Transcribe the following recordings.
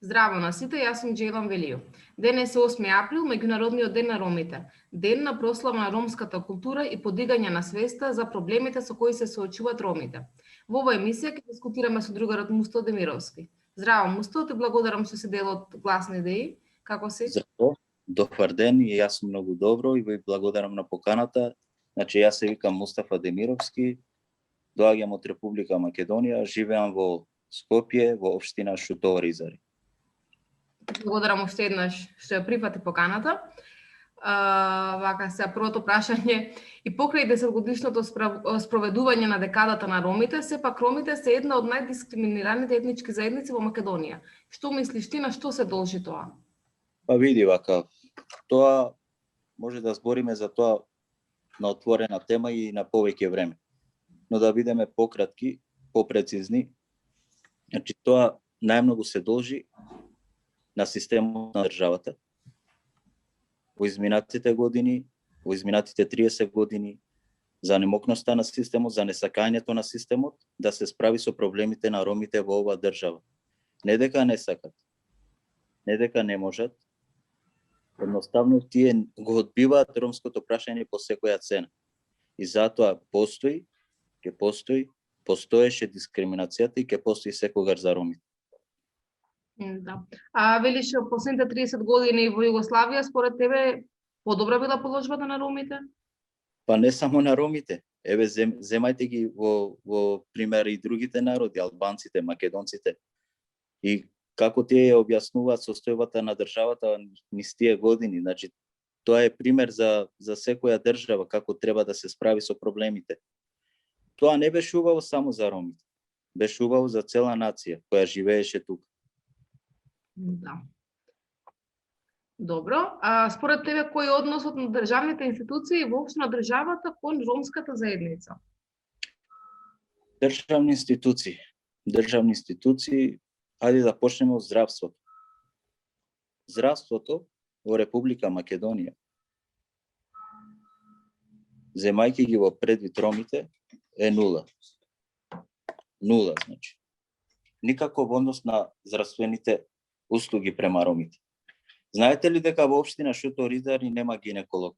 Здраво на сите, јас сум Джейлан Велио. Денес е 8 април, меѓународниот ден на ромите. Ден на прослава на ромската култура и подигање на свеста за проблемите со кои се соочуваат ромите. Во оваа емисија ќе дискутираме со другарот Мусто Демировски. Здраво Мусто, те благодарам што си дел од Гласни идеи. Како си? Здраво, добар ден, и јас сум многу добро и ви благодарам на поканата. Значи, јас се викам Мустафа Демировски, доаѓам од Република Македонија, живеам во Скопје, во општина Шутово-Ризари. Благодарам уште еднаш што ја прифати поканата. Вака се првото прашање, и покрај 10-годишното спроведување на декадата на ромите, сепак ромите се една од најдискриминираните етнички заедници во Македонија. Што мислиш ти, на што се должи тоа? Па види вака, тоа може да збориме за тоа на отворена тема и на повеќе време. Но да бидеме пократки, попрецизни, значи тоа најмногу се должи на системот на државата. Во изминатите години, во изминатите 30 години, за немокноста на системот, за несакањето на системот, да се справи со проблемите на ромите во оваа држава. Не дека не сакат, не дека не можат, едноставно тие го одбиваат ромското прашање по секоја цена. И затоа постоеше дискриминацијата и ќе постои секогаш за ромите. Да. А велиш, последните 30 години во Југославија, според тебе, подобра била положбата на ромите? Па не само на ромите. Еве, земајте ги во пример и другите народи, албанците, македонците. И како тие ја објаснуваат состојбата на државата низ тие години. Значи, тоа е пример за секоја држава, како треба да се справи со проблемите. Тоа не беше убаво само за ромите. Беше убаво за цела нација која живееше тука. Да. Добро. А според тебе, кој е односот на државните институции и воопшто на државата кон ромската заедница? Државни институции, ајде да почнеме од здравството. Здравството во Република Македонија, земајќи ги во предвид ромите, е нула. Нула, значи. Никаков однос на здравствените услуги према ромите. Знаете ли дека во општина Шутово-Ризари нема гинеколог?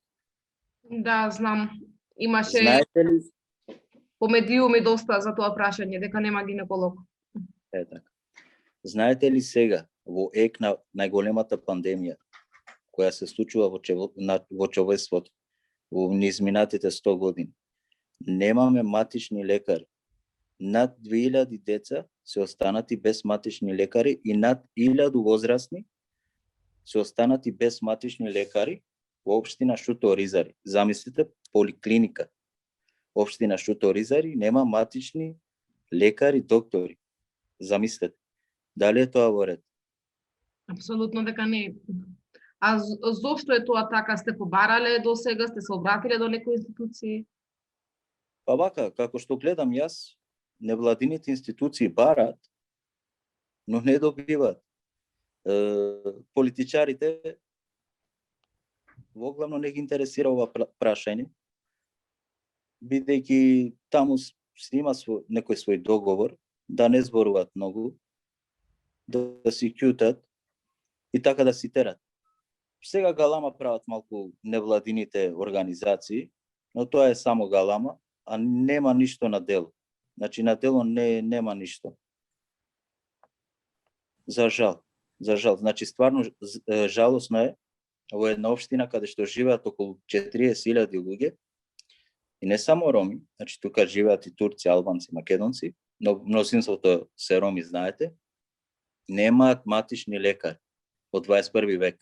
Да, знам. Имаше Знаете ли? по медиуми доста за тоа прашање, дека нема гинеколог. Е така. Знаете ли сега, во ек на најголемата пандемија, која се случува во човештвото во изминатите 100 години, немаме матични лекари. Над 2000 деца се останати без матични лекари и над 1000 возрастни се останати без матични лекари во општина Шутово-Ризари. Замислите, поликлиника. Општина Шутово-Ризари нема матични лекари, доктори. Замислете. Дали е тоа во ред? Апсолутно дека не е. А зошто е тоа така? Сте побарале до сега? Сте се обратиле до некои институции? Па вака, како што гледам јас, невладините институции бараат, но не добиваат. Политичарите воглавно не ги интересира ова прашање, бидејќи таму се има некој свој договор, да не зборуваат многу, да си ќутат и така да си терат. Сега галама прават малку невладините организации, но тоа е само галама, а нема ништо на дело. Значи на дело нема ништо. За жал. Значи стварно жалосно е во една општина каде што живеат околу 40.000 луѓе, и не само роми, значи тука живеат и турци, албанци, македонци, но мнозинството се роми, знаете, немаат матични лекари од 21 век.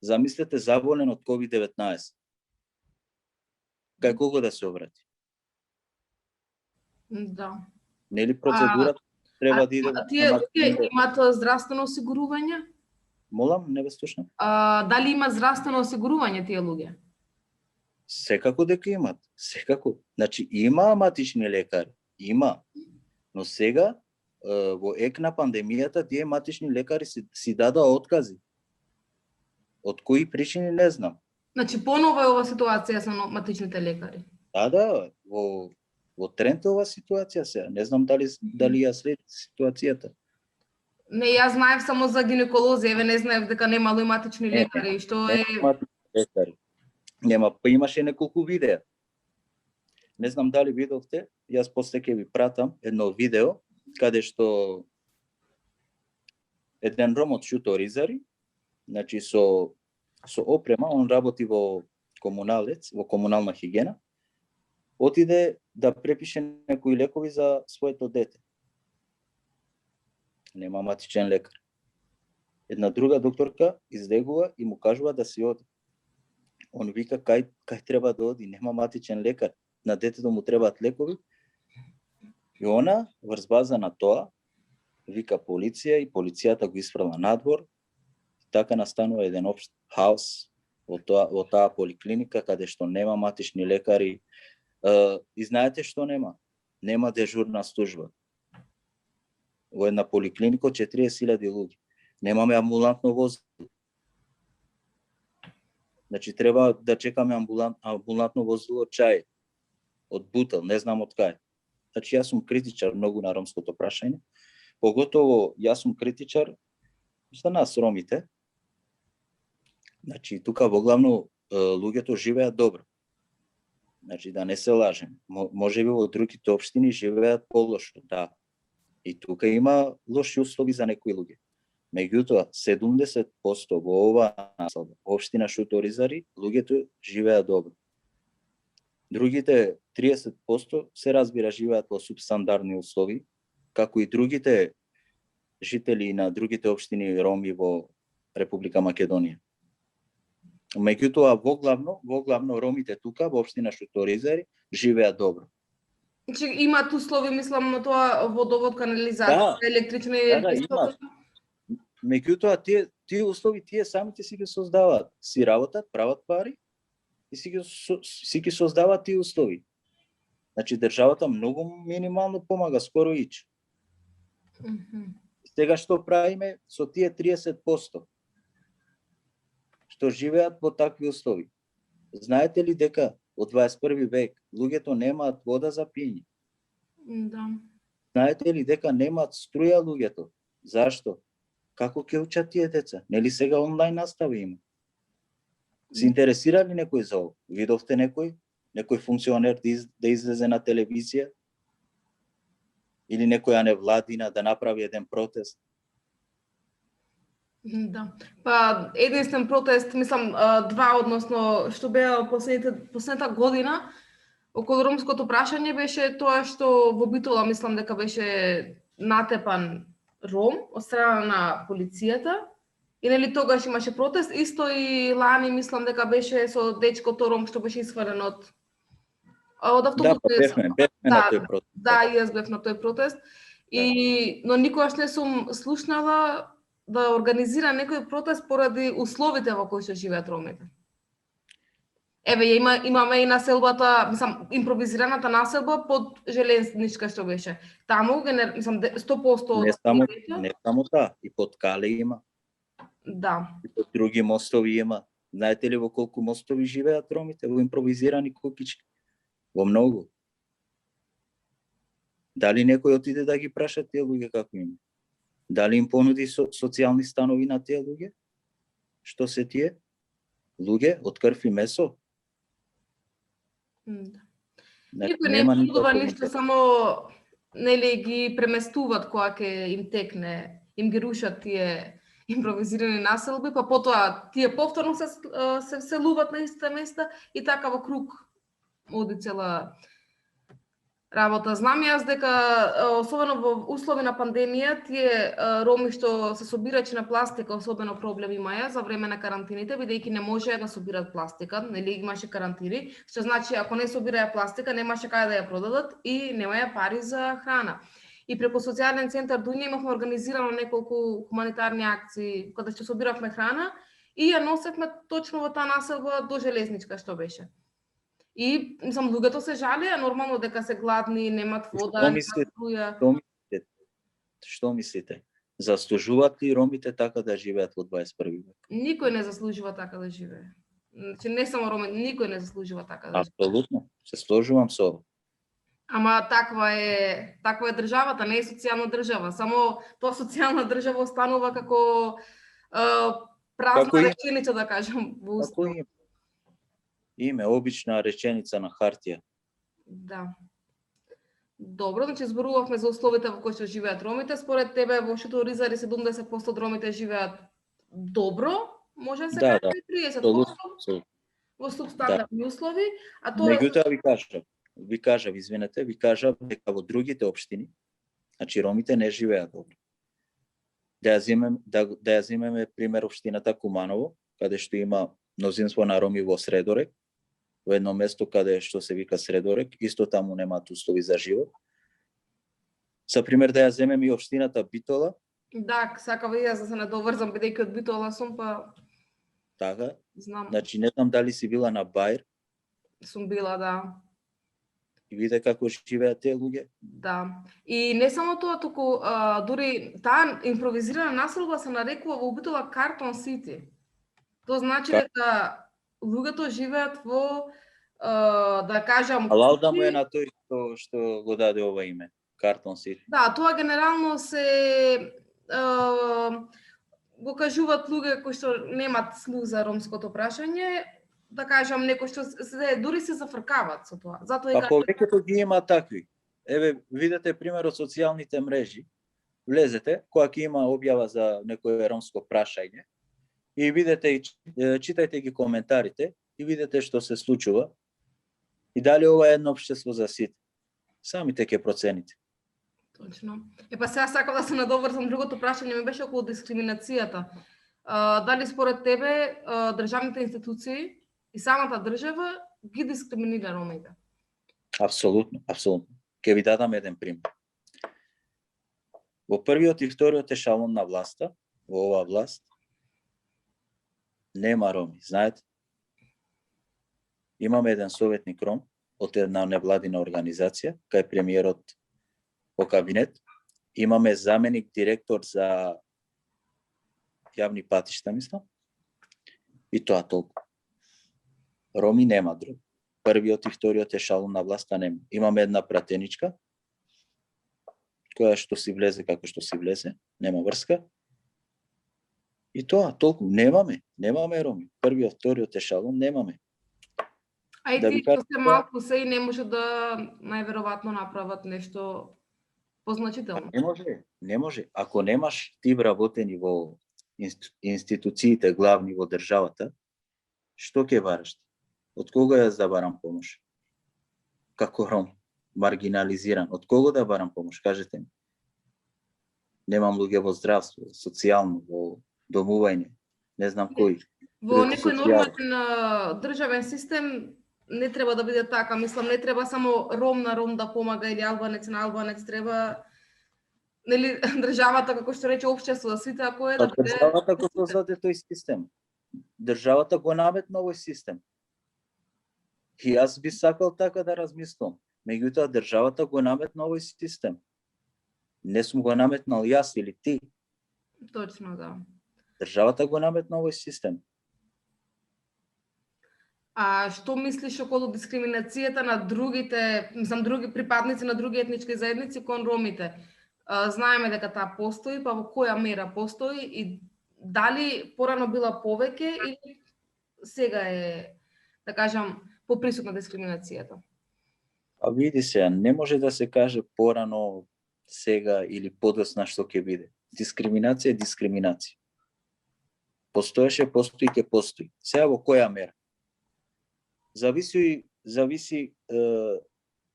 Замислете, заболен од COVID-19. Кај кого да се обрати? Да. Нели процедурата треба да иде? Тие имаат здравствено осигурување? Молам, не ве слушнам. Дали имаат здравствено осигурување тие луѓе? Секако дека имаат. Секако. Значи има матични лекари, има. Но сега во ек на пандемијата тие матични лекари си дадоа откази. Од кои причини не знам. Значи понова е ова ситуација со матичните лекари? Да, во тренд ова ситуација сега. Не знам дали ја следи ситуацијата. Не, јас знаев само за гинеколози, еве не знаев дека нема матични лекари, што е... Нема лекари. Нема, па имаше неколку видеа. Не знам дали видовте, јас после ќе ви пратам едно видео, каде што еден ром од Шуторизари, значи со опрема, он работи во комуналец, во комунална хигиена, отиде да препише некои лекови за своето дете. Нема матичен лекар. Една друга докторка излегува и му кажува да си оди. Он вика кај треба да оди, нема матичен лекар, на детето му требаат лекови. И она врз база на тоа вика полиција и полицијата го испрала надвор. Така настанува еден општ хаос во таа поликлиника каде што нема матични лекари. И знаете што нема? Нема дежурна служба. Во една поликлиника 40.000 луѓе. Немаме амбулантно возило. Значи треба да чекаме амбулантно возило чај од Бутел, не знам од кај. Значи јас сум критичар многу на ромското прашање. Поготово јас сум критичар за нас ромите. Значи тука во главно луѓето живеат добро. Значи да не се лажем. Можеби во другите општини живеат полошо, да. И тука има лоши услови за некои луѓе. Меѓутоа, 70% во оваа населба, општина Шуторизари, луѓето живеат добро. Другите 30% се разбира живеат во субстандардни услови, како и другите жители на другите општини роми во Република Македонија. Меѓутоа, во главно ромите тука во општина Шуторизари живеат добро. Значи имаат услови, мислам, на тоа водовод, канализација, електрична енергија. Меѓутоа, тие услови тие самите си ги создаваат. Си работат, прават пари и си ги создаваат тие услови. Значи државата многу минимално помага, скоро ич. Сега што правиме со тие 30% што живеат во такви услови? Знаете ли дека во 21 век луѓето немаат вода за пиење? Да. Знаете ли дека немаат струја луѓето? Зашто? Како ќе учат тие деца? Нели сега онлайн настава има? Се интересира ли некој за ова? Видовте некој функционер да излезе на телевизија? Или некоја невладина да направи еден протест? Да. Па единствен протест, мислам, два, односно што беа последната година околу ромското прашање беше тоа што во Битола, мислам дека беше натепан ром од страна на полицијата. И нели тогаш имаше протест, исто и лани мислам дека беше со дечкото ром што беше исфрлен од автобус. Да, па бевме на тој протест. Да, и јас бев на тој протест. И но никогаш не сум слушнала да организира некој протест поради условите во кои што живеат ромите. Еве имаме и населбата, мислам, импровизираната населба под железничка што беше. Таму мислам 100% не само таа, и под Кале има. Да. И под други мостови има. Знаете ли во колку мостови живеат ромите? Во импровизирани кукички. Во многу. Дали некој отиде да ги праша тие луѓе како има? Дали им понуди социјални станови на тие луѓе? Што се тие? Луѓе од крв и месо? Да. Никој не будува ништо, само нели ги преместуваат кога ќе им текне, им ги рушат тие импровизирани населби, па потоа тие повторно се вселуваат на истите места и така во круг оди цела работа. Знам јас дека особено во услови на пандемија тие роми што се собирачи на пластика особено проблем имаја за време на карантините, бидејќи не можеа да собираат пластика, нели имаше карантини, што значи ако не собираја пластика немаше каде да ја продадат и немаја пари за храна. И преку социјален центар Дуња имавме организирано неколку хуманитарни акции каде што собиравме храна и ја носевме точно во таа населба до железничка што беше. И мислам луѓето се жалеа нормално дека се гладни, немат вода, немат струја. Што мислите? Заслужуваат ли ромите така да живеат во 21 век? Никој не заслужува така да живее. Значи не само роми, никој не заслужува така да живее. Апсолутно, се сложувам со ова. Ама таква е државата, не е социјална држава. Само тоа социјална држава останува како празна Како име, реченица, да кажам, во како Уставот. име, обична реченица на хартија. Да. Добро, значи зборувавме за условите во кои што живеат ромите. Според тебе во Штото Оризари 70% од ромите живеат добро, може да се Да, каже, да, 30% апсолутно. во Да. субстандардни услови, а тоа е Меѓутоа ви кажав дека во другите општини, значи ромите не живеат добро. Да ја земеме пример општината Куманово, каде што има мнозинство на роми во Средорек, во едно место каде што се вика Средорек, исто таму немаат услови за живот. За пример да ја земеме и општината Битола, Да, сакав и јас да се надоврзам, бидејќи од Битола сум, па така, знам, значи не знам дали си била на Бајр сум била, да. и виде како живеат тие луѓе. Да. И не само тоа, туку дури таа импровизирана населба се нарекува во Битола Картон Сити. Тоа значи дека луѓето живеат во да кажам Алал да му е на тој што го даде ова име, Картон Сити. Да, тоа генерално се го кажуваат луѓе кои што немаат слух за ромското прашање, да кажам некои што дури се зафркаваат со тоа. Затоа Па повеќето ги има такви. Еве, видете пример од социјалните мрежи. Влезете, кога ќе има објава за некое ромско прашање и видете и читајте ги коментарите и видете што се случува и дали ова е едно општество за сите. Самите ќе процените. Точно. Па сега сакам да се надоврзам, другото прашање ми беше околу дискриминацијата. Дали според тебе државните институции и самата држава ги дискриминира ромите? Апсолутно, апсолутно. Ќе ви дадам еден пример. Во првиот и вториот ешалон на власта, во оваа власт, нема роми, знаете? Имаме еден советник ром од една невладина организација, кај премиерот по кабинет. Имаме заменик директор за јавни патишта, мислам. И тоа толку. Роми нема друг. Првиот и вториот ешалон на власта нема. Имаме една пратеничка, која што си влезе како што си влезе, нема врска. И тоа толку. Немаме роми. Првиот, вториот ешалон немаме. А и Да тие ви што кажам, се малку се и не може да најверојатно направат нешто позначително. Не може. Ако немаш ти вработени во институциите главни во државата, што ќе бараш? Од кого јас да барам помош? Како ром, маргинализиран, од кого да барам помош? Кажете ми. Немам луѓе во здравство, социјално, во домување, не знам кој. Во некој нормален државен систем не треба да биде така. Мислам, не треба само ром на ром да помага или албанец на албанец, треба нели државата, како што рече, општество за сите, ако е да биде. Државата го создаде тој систем. Државата го наметна овој систем. И јас би сакал така да размислам. Меѓутоа државата го наметна овој систем. Не сум го наметнал јас или ти. Точно, да. Државата го наметна овој систем. А што мислиш околу дискриминацијата на другите, мислам, други припадници на други етнички заедници кон ромите? Знаеме дека таа постои, па во која мера постои и дали порано била повеќе или сега е, да кажам, поприсутна дискриминацијата? А види се, не може да се каже порано, сега или подоцна што ќе биде. Дискриминација е дискриминација. Постоеше, постои, ќе постои. Сега во која мера? Зависи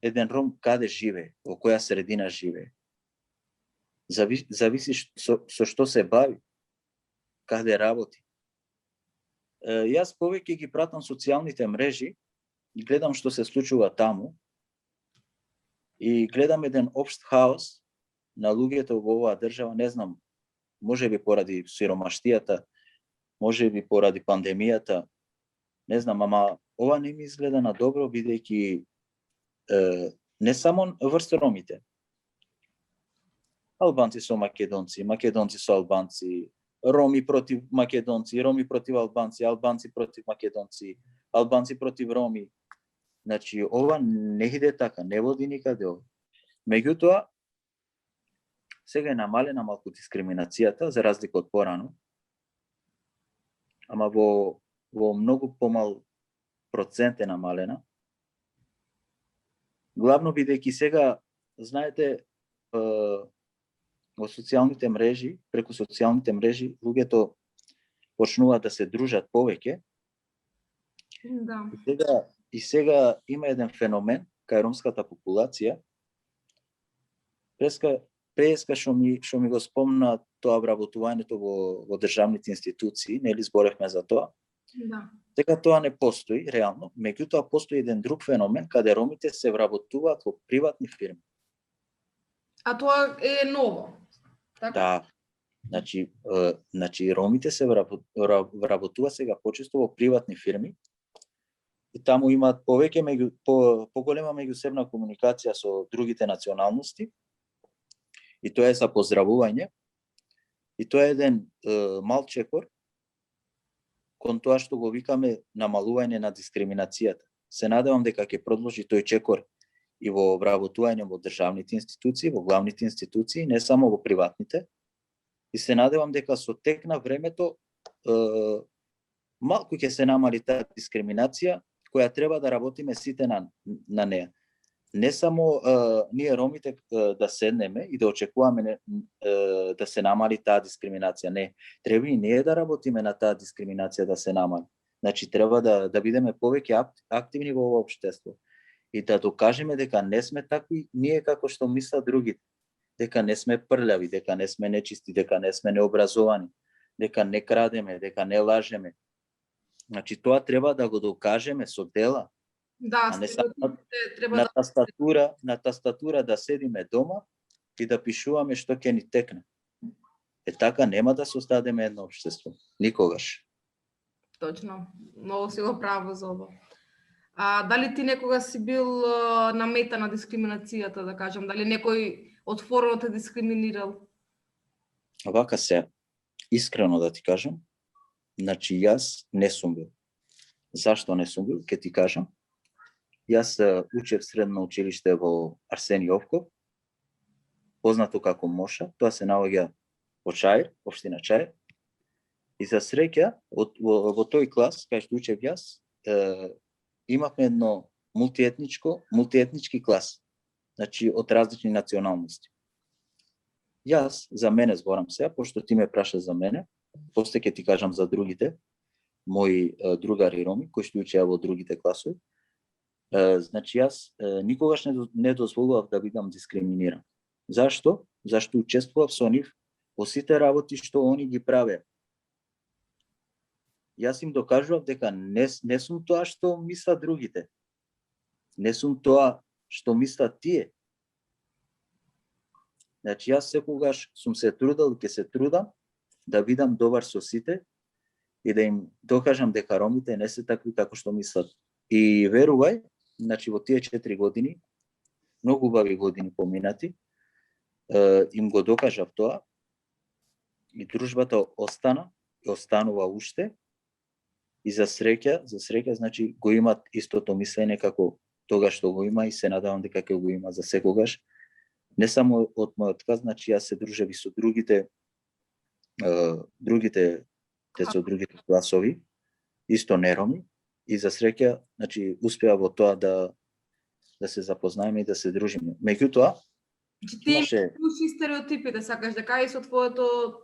еден ром каде живее, во која средина живее. Зависи со што се бави, каде работи. Јас повеќе ги пратам социјалните мрежи и гледам што се случува таму и гледам еден општ хаос на луѓето во оваа држава, не знам, можеби поради сиромаштијата, можеби поради пандемијата, не знам, ама ова не ми изгледа на добро, бидејќи не само врз ромите. Албанци со македонци, македонци со албанци, роми против македонци, роми против албанци, албанци против македонци, албанци против роми. Значи, ова не иде така, не води никаде ова. Меѓутоа, сега е намалена малку дискриминацијата, за разлика од порано, ама во многу помал процент е намалена. Главно бидејќи сега, знаете, во социјалните мрежи, преку социјалните мрежи, луѓето почнуваат да се дружат повеќе. Да. И сега има еден феномен кај ромската популација. Преска што ми го спомна тоа вработувањето во државните институции, нели зборевме за тоа. Да. Сега тоа не постои реално, меѓутоа постои еден друг феномен каде ромите се вработуваат во приватни фирми. А тоа е ново. Така? Да. Значи ромите се вработува сега почесто во приватни фирми и таму имаат повеќе поголема меѓусебна комуникација со другите националности. И тоа е за поздравување. И тоа е еден мал чекор кон тоа што го викаме намалување на дискриминацијата. Се надевам дека ќе продолжи тој чекор и во вработување во државните институции, во главните институции, не само во приватните. И се надевам дека со тек на времето малку ќе се намали таа дискриминација која треба да работиме сите на неа. Не само ние ромите да седнеме и да очекуваме да се намали таа дискриминација. Не, треба и ние да работиме на таа дискриминација да се намали. Значи треба да бидеме повеќе активни во ова општество и да докажеме дека не сме такви ние како што мислат другите, дека не сме прљави, дека не сме нечисти, дека не сме необразовани, дека не крадеме, дека не лажеме. Значи тоа треба да го докажеме со дела. Да, а не само треба на тастатура да седиме дома и да пишуваме што ќе ни текне. Така нема да создадеме едно општество. Никогаш. Точно. Многу си го право за ова. Дали ти некога си бил на мета на дискриминацијата, да кажам? Дали некој отворено те дискриминирал? Вака се, искрено да ти кажам, значи јас не сум бил. Зашто не сум бил, ќе ти кажам. Јас учев средно училиште во Арсени Јовков, познато како Моша, тоа се наоѓа во Чаир, општина Чаир. И за среќа, во тој клас, кај што учев јас, имавме едно мултиетнички клас, значи од различни националности. Јас, за мене зборам сега, пошто ти ме праша за мене, после ќе ти кажам за другите, мои другари роми, кои што учеа во другите класови. Значи јас никогаш не дозволував да бидам дискриминиран. Зашто? Зашто учествував со нив во сите работи што они ги правеа. Јас им докажував дека не сум тоа што мислат другите. Не сум тоа што мислат тие. Значи јас секогаш сум се трудел и ќе се трудам да бидам добар со сите и да им докажам дека ромите не се такви како што мислат. И верувај, значи во тие 4 години, многу убави години поминати, им го докажав тоа и дружбата остана и останува уште. И за среќа, значи го имат истото мислење како тогаш што го има и се надевам дека ќе го има за секогаш. Не само од мојот каз, значи јас се дружев и со другите деца од другите класови, исто нероми, и за среќа, значи успеа во тоа да се запознаеме и да се дружиме. Меѓутоа, ти слуши стереотипите, сакаш да кажеш со твоето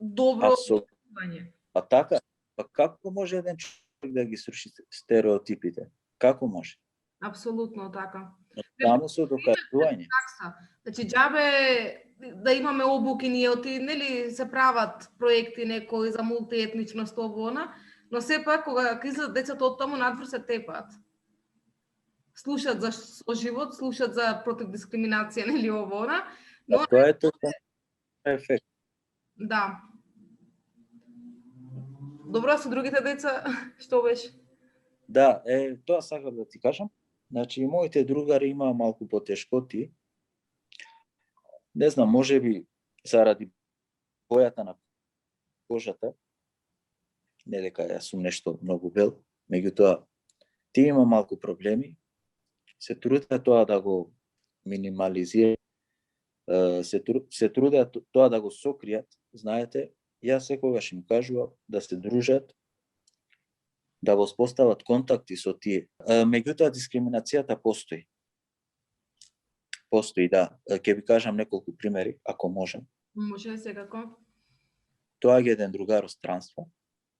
добро општување. Така, како може еден човек да ги сруши стереотипите? Како може? Апсолутно така. Само со докажување. Значи џабе да имаме обуки ние нели се прават проекти некои за мултиетничност овона, но сепак кога излезат децата од таму надвор се тепаат. Слушат за соживот, слушат за против дискриминација нели овона, но тоа е тоа ефект. Да. Добро, со другите деца што беше? Да, тоа сакам да ти кажам. Значи, моите другари имаа малку потешкоти. Не знам, може би заради бојата на кожата, не дека јас сум нешто многу бел, меѓутоа Тие има малку проблеми, се трудат тоа да го минимализираат, се трудат тоа да го сокријат. Знаете, јас секогаш им кажувам да се дружат, да воспостават контакти со тие. Меѓутоа, дискриминацијата постои. Постои, да. Ќе ви кажам неколку примери, ако можам. Може секако. Тоа е еден другар од странство,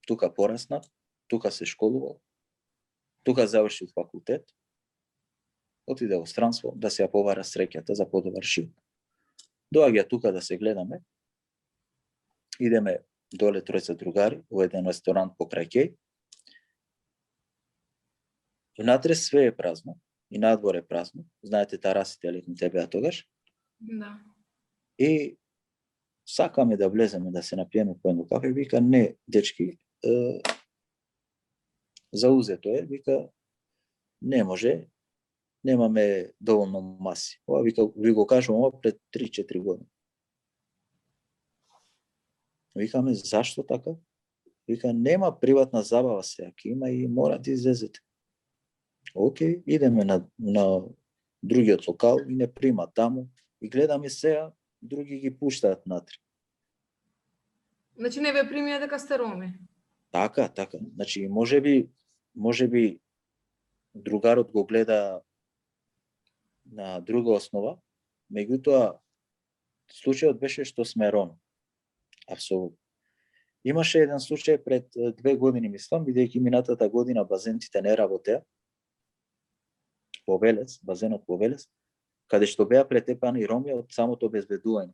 тука пораснал, тука се школувал, тука завршил факултет, отиде во странство да се ја повара среќата за подобар живот. Доаѓа тука да се гледаме, идеме доле тројца другари во еден ресторант покрај кеј. Внатре све е празно и надвор е празно. Знаете, тарасите летните беа тогаш. Да. И сакаме да влеземе да се напиеме по едно кафе, вика не, дечки, заузето е, вика не може, немаме доволно маси. Ова вика, ви го кажувам ова пред 3-4 години. Викаме, зашто така? Вика, нема приватна забава сега, има и мора да излезете. Океј, идеме на другиот локал и не прима таму. И гледаме сега, други ги пуштаат натре. Значи не ве примија дека сте роми. Така. Значи, може би другарот го гледа на друга основа, меѓутоа случајот беше што сме роми. Апсолутно. Имаше еден случај пред 2 години, мислам, бидејќи минатата година базентите не работеа во Велес, базенот во Велес, каде што беа претепани роми од самото обезбедување.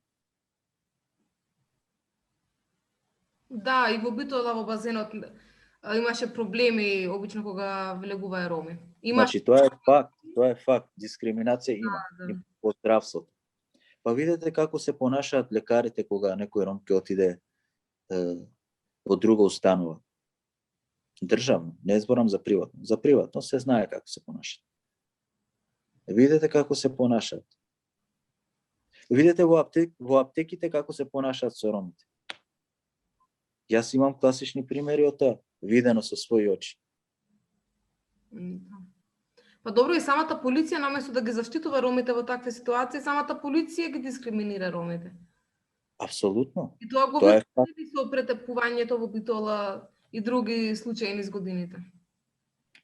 Да, и во Битола во базенот имаше проблеми обично кога влегуваа роми. Значи тоа е факт, дискриминација има да. и во здравството. Па видете како се понашаат лекарите кога некој ром ќе отиде во друга установа. Државно, не зборам за приватно. За приватно се знае како се понашаат. Видете како се понашаат. Видете во аптеките како се понашаат со ромите. Јас имам класични примери од тоа, видено со своји очи. Па добро, и самата полиција наместо да ги заштитува ромите во такви ситуации, самата полиција ги дискриминира ромите. Апсолутно. И тоа го види со претепувањето во Битола и други случаи низ годините.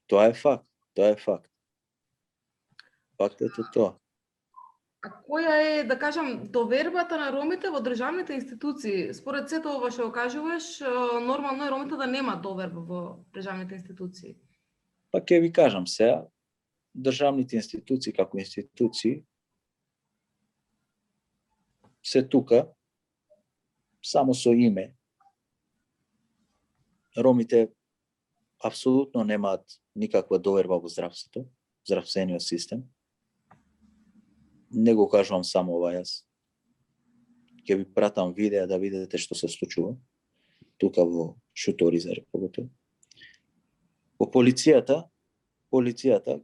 Тоа е факт. Фактот е тоа. А која е, да кажам, довербата на ромите во државните институции? Според сето ова што кажуваш, нормално е ромите да немаат доверба во државните институции. Па ќе ви кажам сега, државните институции како институции се тука само со име. Ромите апсолутно немаат никаква доверба во здравството, здравствениот систем. Не го кажувам само ова јас. Ќе ви пратам видеа да видите што се случува тука во Шуторизаре поготово. Во полицијата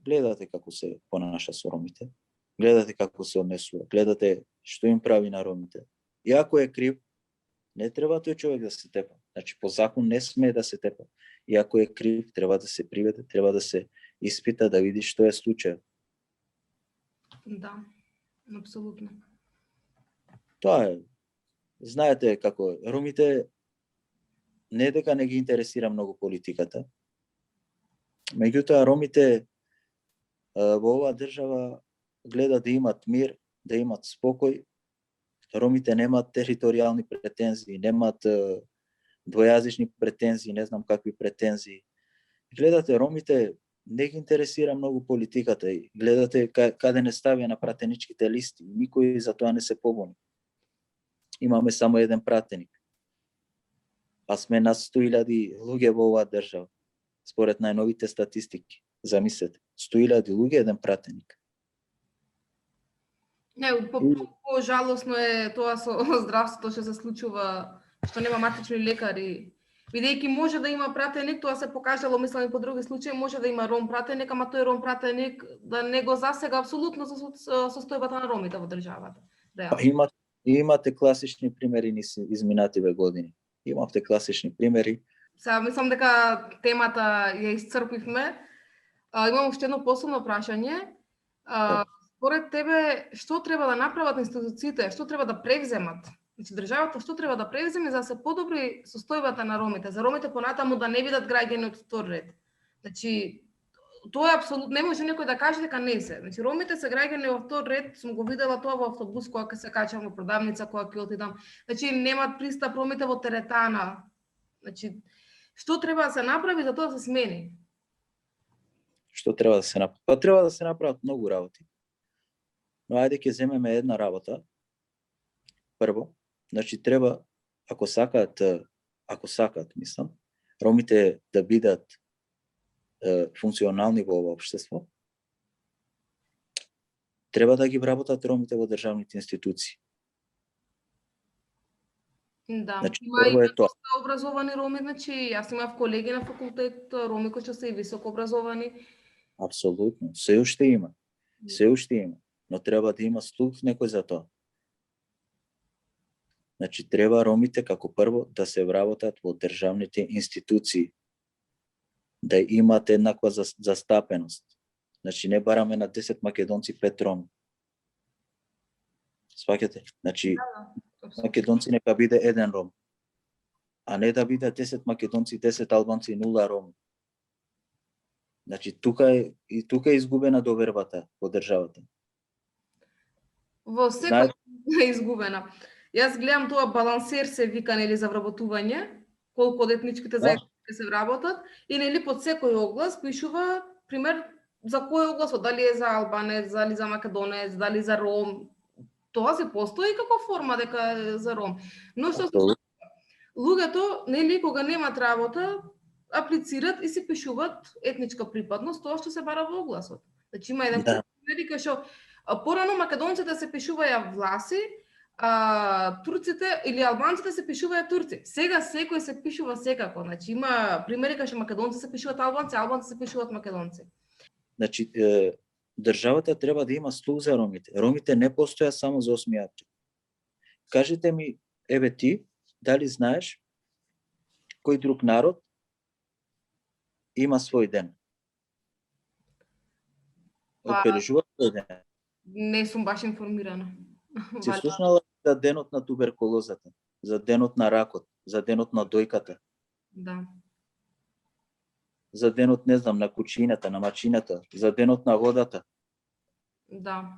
гледате како се понаша со ромите, гледате како се однесува, гледате што им прави на ромите. И ако е крив, не треба тој човек да се тепа. Значи, по закон не смее да се тепа. И ако е крив, треба да се приведе, треба да се испита, да види што е случајот. Да, апсолутно. Тоа е. Знаете како е. Ромите не дека не ги интересира многу политиката, меѓутоа ромите во оваа држава гледа да имат мир, да имат спокој. Ромите немаат територијални претензии, немаат двојазични претензии, не знам какви претензии. Гледате, ромите не ги интересира многу политиката и гледате каде не ставија на пратеничките листи. Никој за тоа не се побуни. Имаме само еден пратеник. А сме на 100.000 луѓе во оваа држава. Според најновите статистики. Замислете, 100.000 луѓе еден пратеник. Не, по-жалосно е тоа со здравството што се случува, што нема матични лекари. Бидејќи може да има пратеник, тоа се покажало, мислам и по други случаи, може да има ром пратеник, ама тој ром пратеник да не го засега апсолутно состојбата на ромите во државата. Имате класични примери низ изминативе години. Имавте класични примери. Сега мислам дека темата ја исцрпивме. Имам уште едно последно прашање. Да. Според тебе, што треба да направат институциите, што треба да превземат? Значи, државата што треба да превземе за да се подобри состојбата на ромите? За ромите понатаму да не бидат граѓани од втор ред. Значи, тоа е апсолутно, не може некој да каже дека не се. Значи, ромите се граѓани во втор ред, сум го видела тоа во автобус кога ќе се качам во продавница, кога ќе отидам. Значи, немаат пристап ромите во теретана. Значи, што треба да се направи за тоа да се смени? Што треба да се направи? Па треба да се направат многу работи. Но ајде ќе земеме една работа. Прво, значи треба, ако сакаат, мислам, ромите да бидат функционални во ова општество, треба да ги вработат ромите во државните институции. Да, Значи, има прво и е тоа. доста образовани роми, значи јас имав колеги на факултет, роми кои што се и високо образовани. Апсолутно. Се уште има. Се уште има. Но треба да има слух некој за тоа. Значи, треба ромите како прво да се вработат во државните институции. Да имат еднаква застапеност. Значи, не бараме на 10 македонци 5 роми. Сваќате? Значи, македонци нека биде еден ром. А не да биде 10 македонци, 10 албанци, 0 роми. Значи, тука е изгубена довербата во државата. Во секој е изгубена. Јас гледам тоа балансер се вика нели за вработување, колку од етничките заедници ќе се вработат и нели под секој оглас пишува пример за кој оглас, дали е за албанец, дали за македонец, дали за ром. Тоа се постои како форма дека е за ром. Но што се луѓето нели кога немаат работа аплицират и се пишуваат етничка припадност, тоа што се бара во огласот. Значи има еден пример кај што порано македонците се пишуваја Власи, турците или албанците се пишуваја турци. Сега секој се пишува секако. Значи има примери кај што македонци се пишуваат албанци, албанци се пишуваат македонци. Значи државата треба да има слух за ромите. Ромите не постојат само за 8 април. Кажете ми, еве ти, дали знаеш кој друг народ има свој ден? Одбележува свој ден. Не сум баш информирана. Си слушнала за денот на туберкулозата, за денот на ракот, за денот на дојката? Да. За денот, не знам, на кучината, на мачината, за денот на водата? Да.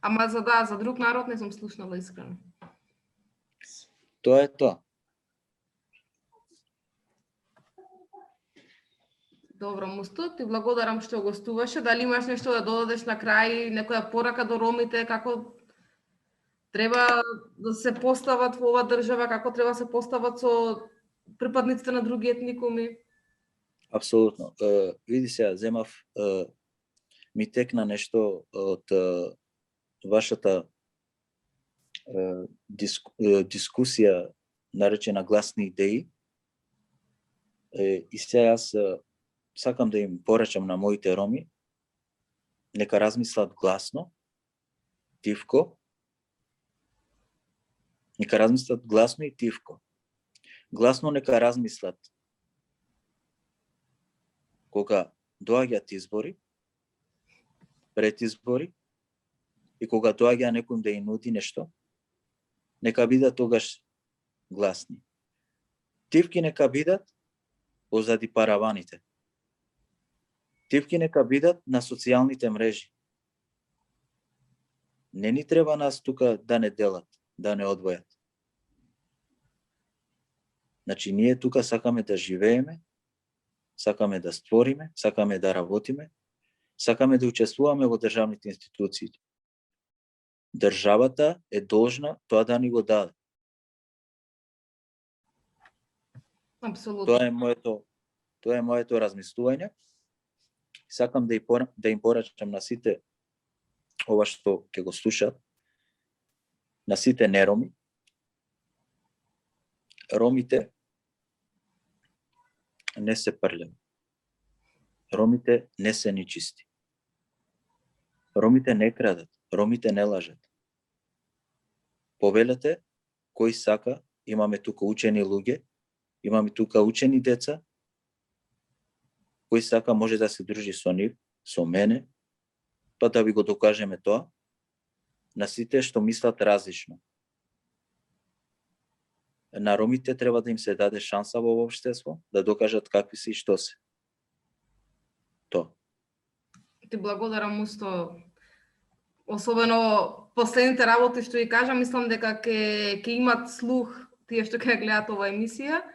Ама за друг народ не сум слушнала искрено. Тоа е тоа. Добро, Мусто, ти благодарам што гостуваше. Дали имаш нешто да додадеш на крај, некоја порака до ромите, како треба да се постават во ова држава, како треба да се постават со припадниците на други етникуми? Апсолутно. Види сега, земав, ми текна нешто од вашата дискусија наречена гласни идеи. И сега јас сакам да им порачам на моите роми, нека размислат гласно, тивко, нека размислат гласно и тивко. Гласно нека размислат кога доаѓаат избори, пред избори, и кога доаѓа некој да им нуди нешто, нека бидат тогаш гласни. Тивки нека бидат позади параваните. Тивки нека бидат на социјалните мрежи. Не ни треба нас тука да не делат, да не одвојат. Значи, ние тука сакаме да живееме, сакаме да створиме, сакаме да работиме, сакаме да учествуваме во државните институции. Државата е должна тоа да ни го даде. Апсолутно. Тоа е моето размислување. Сакам да им порачам на сите ова што ќе го слушат, на сите нероми. Ромите не се прлеви. Ромите не се нечисти. Ромите не крадат, ромите не лажат. Повелете, кој сака, имаме тука учени луѓе, имаме тука учени деца, кој сака може да се дружи со нив, со мене, па да ви го докажеме тоа, на сите што мислат различно. На ромите треба да им се даде шанса во општество, да докажат какви се и што се. Тоа. Ти благодарам усто, особено последните работи што ви кажам, мислам дека ќе имат слух тие што ќе гледаат оваа емисија.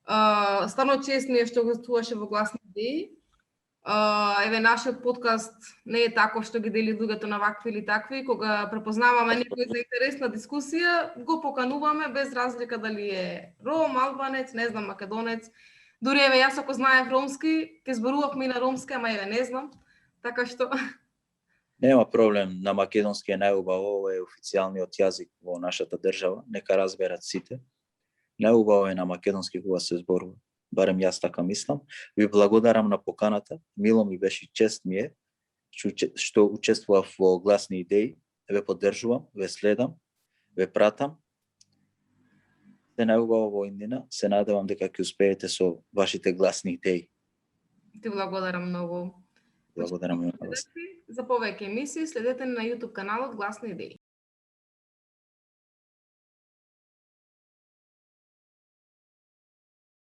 Стварно чест ми е што гостуваше во Гласни идеи. Еве, нашиот подкаст не е тако што ги дели луѓето на вакви или такви, кога препознаваме некој за интересна дискусија, го покануваме без разлика дали е ром, албанец, не знам, македонец. Дури еве, јас ако знаев ромски, ќе зборувавме и на ромски, ама еве не знам. Така што Нема проблем, на македонски е најубаво, ова е официјалниот јазик во нашата држава, нека разберат сите. Најубаво е на македонски кога се зборува, барем јас така мислам. Ви благодарам на поканата, мило ми беше, чест ми е што учествував во Гласни идеи, ве поддржувам, ве следам, ве пратам. Се најубаво во иднина, се надевам дека ќе успеете со вашите гласни идеи. ти благодарам многу. Благодарам на вас. За повеќе емисии следете на YouTube каналот Гласни идеи.